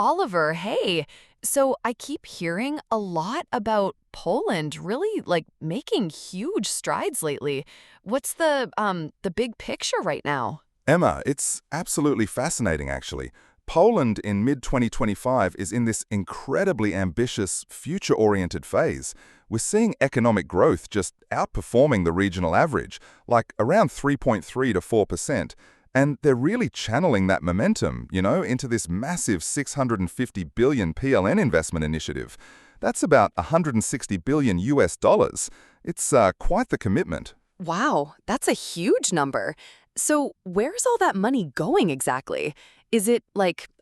Oliver, hey. So I keep hearing a lot about Poland really making huge strides lately. What's the big picture right now? Emma, it's absolutely fascinating, actually. Poland in mid-2025 is in this incredibly ambitious, future-oriented phase. We're seeing economic growth just outperforming the regional average, like around 3.3 to 4%. And they're really channeling that momentum, into this massive 650 billion PLN investment initiative. That's about 160 billion US dollars. It's quite the commitment. Wow, that's a huge number. So where's all that money going exactly? Is it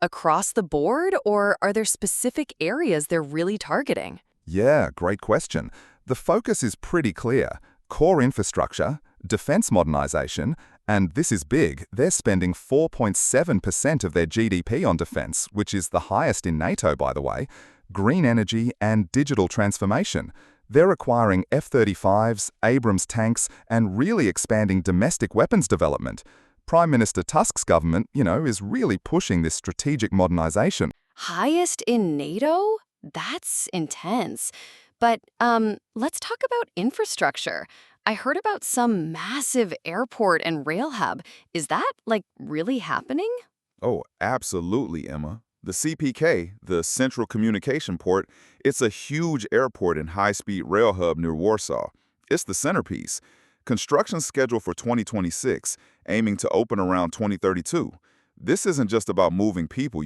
across the board or are there specific areas they're really targeting? Yeah, great question. The focus is pretty clear. Core infrastructure, defense modernization, and this is big, they're spending 4.7% of their GDP on defense, which is the highest in NATO, by the way, green energy and digital transformation. They're acquiring F-35s, Abrams tanks, and really expanding domestic weapons development. Prime Minister Tusk's government, is really pushing this strategic modernization. Highest in NATO? That's intense. But let's talk about infrastructure. I heard about some massive airport and rail hub. Is that really happening? Oh, absolutely, Emma. The CPK, the Central Communication Port, it's a huge airport and high-speed rail hub near Warsaw. It's the centerpiece. Construction scheduled for 2026, aiming to open around 2032. This isn't just about moving people.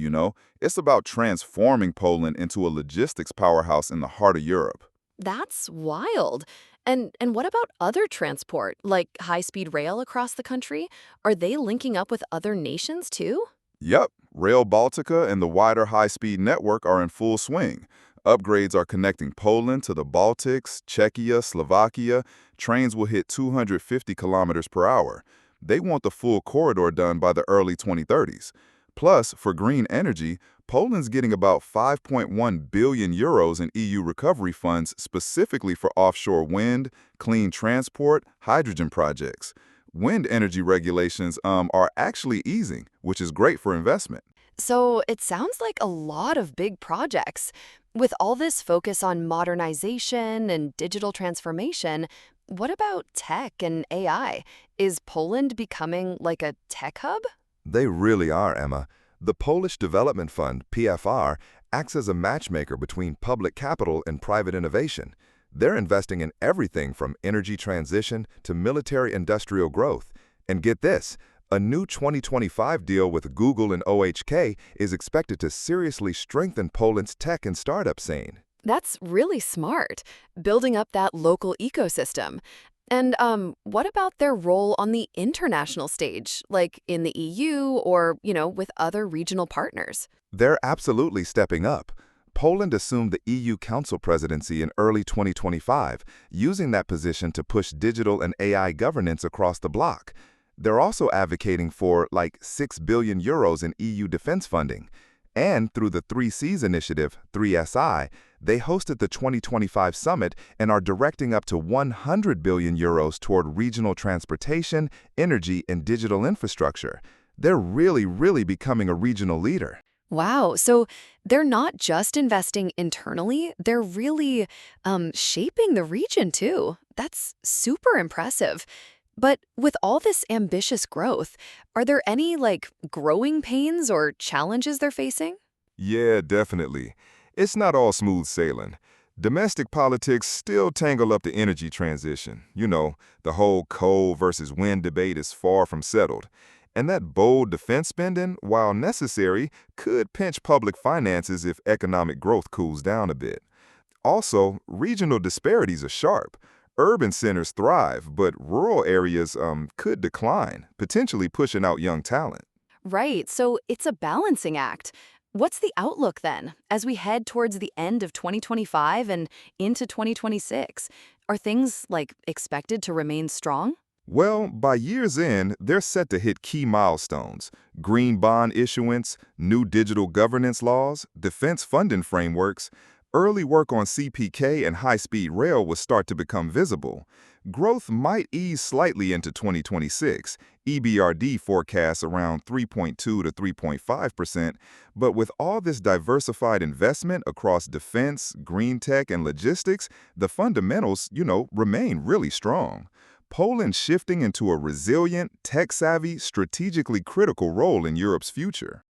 It's about transforming Poland into a logistics powerhouse in the heart of Europe. That's wild. And what about other transport, like high-speed rail across the country? Are they linking up with other nations too? Yep, Rail Baltica and the wider high-speed network are in full swing. Upgrades are connecting Poland to the Baltics, Czechia, Slovakia. Trains will hit 250 kilometers per hour. They want the full corridor done by the early 2030s. Plus, for green energy, Poland's getting about 5.1 billion euros in EU recovery funds specifically for offshore wind, clean transport, hydrogen projects. Wind energy regulations are actually easing, which is great for investment. So it sounds like a lot of big projects. With all this focus on modernization and digital transformation, what about tech and AI? Is Poland becoming like a tech hub? They really are, Emma. The Polish Development Fund, PFR, acts as a matchmaker between public capital and private innovation. They're investing in everything from energy transition to military-industrial growth. And get this, a new 2025 deal with Google and OHK is expected to seriously strengthen Poland's tech and startup scene. That's really smart, building up that local ecosystem. And what about their role on the international stage, like in the EU or, with other regional partners? They're absolutely stepping up. Poland assumed the EU Council presidency in early 2025, using that position to push digital and AI governance across the bloc. They're also advocating for like 6 billion euros in EU defense funding. And through the 3Cs initiative, 3SI, they hosted the 2025 summit and are directing up to 100 billion euros toward regional transportation, energy, and digital infrastructure. They're really becoming a regional leader. Wow, so they're not just investing internally, they're really shaping the region too. That's super impressive. But with all this ambitious growth, are there any growing pains or challenges they're facing? Yeah, definitely. It's not all smooth sailing. Domestic politics still tangle up the energy transition. The whole coal versus wind debate is far from settled. And that bold defense spending, while necessary, could pinch public finances if economic growth cools down a bit. Also, regional disparities are sharp. Urban centers thrive, but rural areas could decline, potentially pushing out young talent. Right, so it's a balancing act. What's the outlook then, as we head towards the end of 2025 and into 2026? Are things expected to remain strong? Well, by year's end, they're set to hit key milestones: green bond issuance, new digital governance laws, defense funding frameworks. Early work on CPK and high-speed rail will start to become visible. Growth might ease slightly into 2026. EBRD forecasts around 3.2 to 3.5%, but with all this diversified investment across defense, green tech, and logistics, the fundamentals, remain really strong. Poland's shifting into a resilient, tech-savvy, strategically critical role in Europe's future.